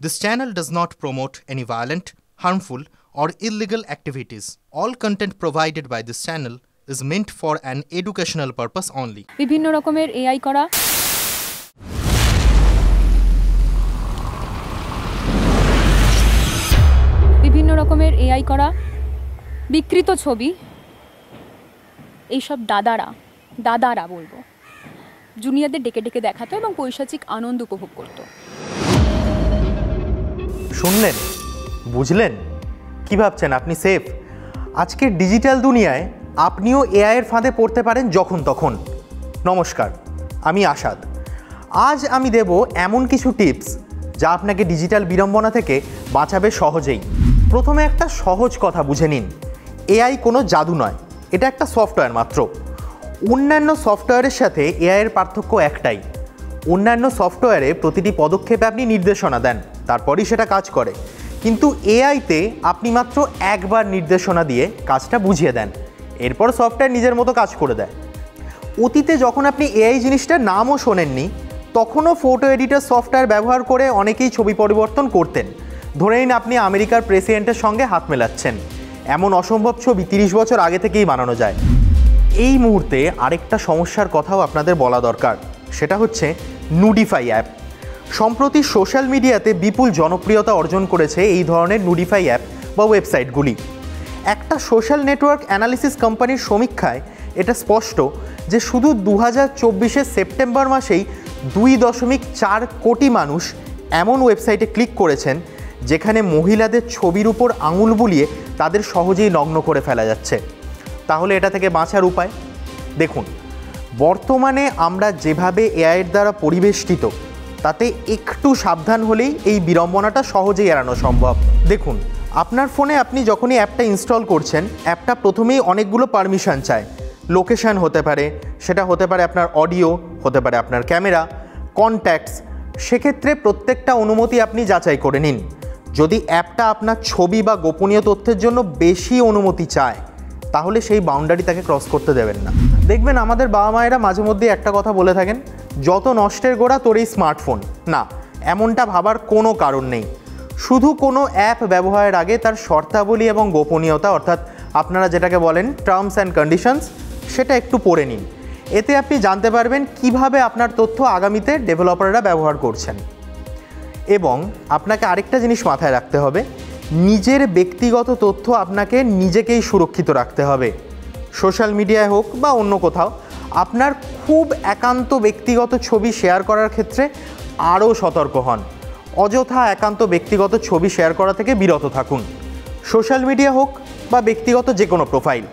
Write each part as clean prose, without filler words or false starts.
This channel does not promote any violent, harmful, or illegal activities. All content provided by this channel is meant for an educational purpose only. বিভিন্ন রকমের AI করা বিকৃত ছবি এইসব দাদারা বলবো জুনিয়রদের ডেকে ডেকে দেখাতো এবং পৈশাচিক আনন্দ উপভোগ করতো। শুনলেন, বুঝলেন, কি ভাবছেন আপনি সেফ? আজকের ডিজিটাল দুনিয়ায় আপনিও এআইয়ের ফাঁদে পড়তে পারেন যখন তখন। নমস্কার, আমি আসাদ। আজ আমি দেব এমন কিছু টিপস যা আপনাকে ডিজিটাল বিড়ম্বনা থেকে বাঁচাবে সহজেই। প্রথমে একটা সহজ কথা বুঝে নিন, এআই কোনো জাদু নয়, এটা একটা সফটওয়্যার মাত্র। অন্যান্য সফটওয়্যারের সাথে এআইয়ের পার্থক্য একটাই, অন্যান্য সফটওয়্যারে প্রতিটি পদক্ষেপে আপনি নির্দেশনা দেন, তারপরই সেটা কাজ করে। কিন্তু এআইতে আপনি মাত্র একবার নির্দেশনা দিয়ে কাজটা বুঝিয়ে দেন, এরপর সফটওয়্যার নিজের মতো কাজ করে দেয়। অতীতে যখন আপনি এআই জিনিসটার নামও শোনেননি, তখনও ফটো এডিটর সফটওয়্যার ব্যবহার করে অনেকেই ছবি পরিবর্তন করতেন। ধরে নিন আপনি আমেরিকার প্রেসিডেন্টের সঙ্গে হাত মেলাচ্ছেন, এমন অসম্ভব ছবি 30 বছর আগে থেকেই বানানো যায়। এই মুহূর্তে আরেকটা সমস্যার কথাও আপনাদের বলা দরকার, সেটা হচ্ছে নুডিফাই অ্যাপ। সম্প্রতি সোশ্যাল মিডিয়াতে বিপুল জনপ্রিয়তা অর্জন করেছে এই ধরনের নুডিফাই অ্যাপ বা ওয়েবসাইটগুলি। একটা সোশ্যাল নেটওয়ার্ক অ্যানালিসিস কোম্পানির সমীক্ষায় এটা স্পষ্ট যে শুধু 2024 সেপ্টেম্বর মাসেই 2.4 কোটি মানুষ এমন ওয়েবসাইটে ক্লিক করেছেন যেখানে মহিলাদের ছবির উপর আঙুল বুলিয়ে তাদের সহজেই নগ্ন করে ফেলা যাচ্ছে। তাহলে এটা থেকে বাঁচার উপায় দেখুন। বর্তমানে আমরা যেভাবে এআইয়ের দ্বারা পরিবেষ্টিত, তাতে একটু সাবধান হলেই এই বিড়ম্বনাটা সহজেই এড়ানো সম্ভব। দেখুন, আপনার ফোনে আপনি যখনই অ্যাপটা ইনস্টল করছেন, অ্যাপটা প্রথমেই অনেকগুলো পারমিশন চায়। লোকেশান হতে পারে, সেটা হতে পারে আপনার অডিও, হতে পারে আপনার ক্যামেরা, কন্ট্যাক্টস। সেক্ষেত্রে প্রত্যেকটা অনুমতি আপনি যাচাই করে নিন। যদি অ্যাপটা আপনার ছবি বা গোপনীয় তথ্যের জন্য বেশি অনুমতি চায়, তাহলে সেই বাউন্ডারি তাকে ক্রস করতে দেবেন না। দেখবেন আমাদের বাবা মায়েরা মাঝে মধ্যে একটা কথা বলে থাকেন, যত নষ্টের গোড়া তোর এই স্মার্টফোন। না, এমনটা ভাবার কোনো কারণ নেই। শুধু কোনো অ্যাপ ব্যবহারের আগে তার শর্তাবলী এবং গোপনীয়তা, অর্থাৎ আপনারা যেটাকে বলেন টার্মস অ্যান্ড কন্ডিশনস, সেটা একটু পড়ে নিন। এতে আপনি জানতে পারবেন কিভাবে আপনার তথ্য আগামীতে ডেভেলপাররা ব্যবহার করছেন। এবং আপনাকে আরেকটা জিনিস মাথায় রাখতে হবে, নিজের ব্যক্তিগত তথ্য আপনাকে নিজেকেই সুরক্ষিত রাখতে হবে। সোশ্যাল মিডিয়ায় হোক বা অন্য কোথাও আপনার খুব একান্ত ব্যক্তিগত ছবি শেয়ার করার ক্ষেত্রে আরও সতর্ক হন। অযথা একান্ত ব্যক্তিগত ছবি শেয়ার করা থেকে বিরত থাকুন। সোশ্যাল মিডিয়া হোক বা ব্যক্তিগত যে কোনো প্রোফাইল,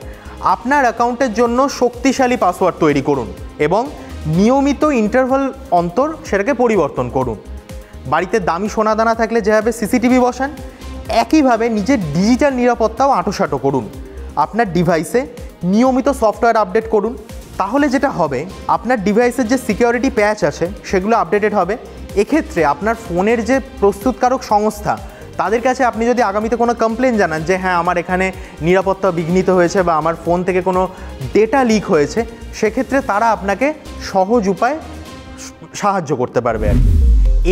আপনার অ্যাকাউন্টের জন্য শক্তিশালী পাসওয়ার্ড তৈরি করুন এবং নিয়মিত ইন্টারভাল অন্তর সেটাকে পরিবর্তন করুন। বাড়িতে দামি সোনাদানা থাকলে যেভাবে সিসিটিভি বসান, একইভাবে নিজের ডিজিটাল নিরাপত্তাও আঁটোসাঁটো করুন। আপনার ডিভাইসে নিয়মিত সফটওয়্যার আপডেট করুন। তাহলে যেটা হবে, আপনার ডিভাইসের যে সিকিউরিটি প্যাচ আছে সেগুলো আপডেটেড হবে। এক্ষেত্রে আপনার ফোনের যে প্রস্তুতকারক সংস্থা, তাদের কাছে আপনি যদি আগামীতে কোনো কমপ্লেন জানান যে হ্যাঁ আমার এখানে নিরাপত্তা বিঘ্নিত হয়েছে বা আমার ফোন থেকে কোনো ডেটা লিক হয়েছে, সেক্ষেত্রে তারা আপনাকে সহজ উপায়ে সাহায্য করতে পারবে আর কি।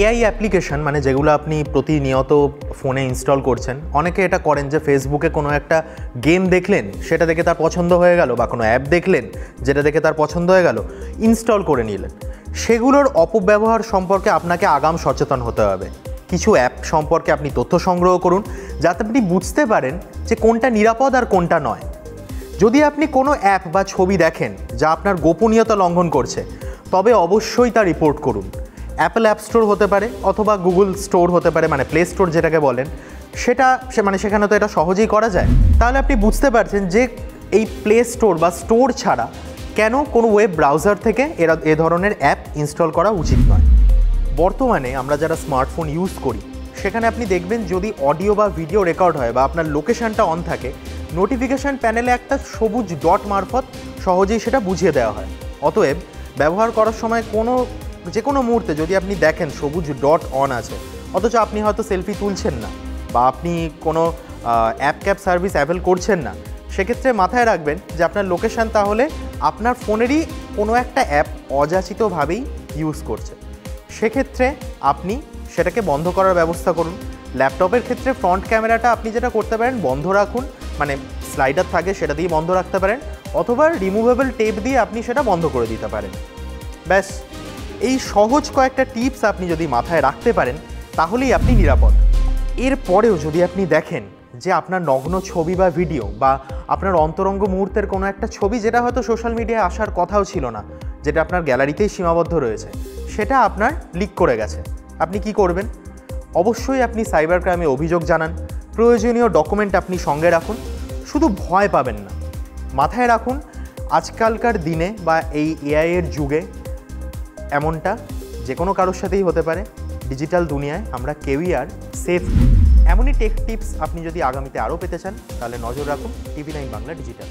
এআই অ্যাপ্লিকেশন মানে যেগুলো আপনি প্রতিনিয়ত ফোনে ইনস্টল করছেন, অনেকে এটা করেন যে ফেসবুকে কোনো একটা গেম দেখলেন, সেটা দেখে তার পছন্দ হয়ে গেল, বা কোনো অ্যাপ দেখলেন যেটা দেখে তার পছন্দ হয়ে গেল, ইনস্টল করে নিলেন। সেগুলোর অপব্যবহার সম্পর্কে আপনাকে আগাম সচেতন হতে হবে। কিছু অ্যাপ সম্পর্কে আপনি তথ্য সংগ্রহ করুন যাতে আপনি বুঝতে পারেন যে কোনটা নিরাপদ আর কোনটা নয়। যদি আপনি কোনো অ্যাপ বা ছবি দেখেন যা আপনার গোপনীয়তা লঙ্ঘন করছে, তবে অবশ্যই তা রিপোর্ট করুন। অ্যাপল অ্যাপ স্টোর হতে পারে অথবা গুগল স্টোর হতে পারে, মানে প্লে স্টোর যেটাকে বলেন, সেখানে তো এটা সহজেই করা যায়। তাহলে আপনি বুঝতে পারছেন যে এই প্লে স্টোর বা স্টোর ছাড়া কেন কোনো ওয়েব ব্রাউজার থেকে এ ধরনের অ্যাপ ইনস্টল করা উচিত নয়। বর্তমানে আমরা যারা স্মার্টফোন ইউজ করি, সেখানে আপনি দেখবেন যদি অডিও বা ভিডিও রেকর্ড হয় বা আপনার লোকেশানটা অন থাকে, নোটিফিকেশান প্যানেলে একটা সবুজ ডট মারফত সহজেই সেটা বুঝিয়ে দেওয়া হয়। অতএব ব্যবহার করার সময় যে কোনো মুহূর্তে যদি আপনি দেখেন সবুজ ডট অন আছে, অথচ আপনি হয়তো সেলফি তুলছেন না বা আপনি কোনো অ্যাপ ক্যাব সার্ভিস অ্যাভেল করছেন না, সেক্ষেত্রে মাথায় রাখবেন যে আপনার লোকেশান তাহলে আপনার ফোনেরই কোনো একটা অ্যাপ অযাচিতভাবেই ইউজ করছে। সেক্ষেত্রে আপনি সেটাকে বন্ধ করার ব্যবস্থা করুন। ল্যাপটপের ক্ষেত্রে ফ্রন্ট ক্যামেরাটা আপনি যেটা করতে পারেন বন্ধ রাখুন, মানে স্লাইডার থাকে সেটা দিয়ে বন্ধ রাখতে পারেন, অথবা রিমুভেবল টেপ দিয়ে আপনি সেটা বন্ধ করে দিতে পারেন। ব্যাস, এই সহজ কয়েকটা টিপস আপনি যদি মাথায় রাখতে পারেন তাহলেই আপনি নিরাপদ। এরপরেও যদি আপনি দেখেন যে আপনার নগ্ন ছবি বা ভিডিও বা আপনার অন্তরঙ্গ মুহূর্তের কোনো একটা ছবি যেটা হয়তো সোশ্যাল মিডিয়ায় আসার কথাও ছিল না, যেটা আপনার গ্যালারিতেই সীমাবদ্ধ রয়েছে, সেটা আপনার লিক করে গেছে, আপনি কি করবেন? অবশ্যই আপনি সাইবার ক্রাইমে অভিযোগ জানান। প্রয়োজনীয় ডকুমেন্ট আপনি সঙ্গে রাখুন। শুধু ভয় পাবেন না, মাথায় রাখুন আজকালকার দিনে বা এই এআই এর যুগে এমনটা যে কোনো কারোর সাথেই হতে পারে। ডিজিটাল দুনিয়ায় আমরা কেউই আর সেফ। এমনই টেক টিপস আপনি যদি আগামীতে আরও পেতে চান তাহলে নজর রাখুন TV9 বাংলা ডিজিটাল।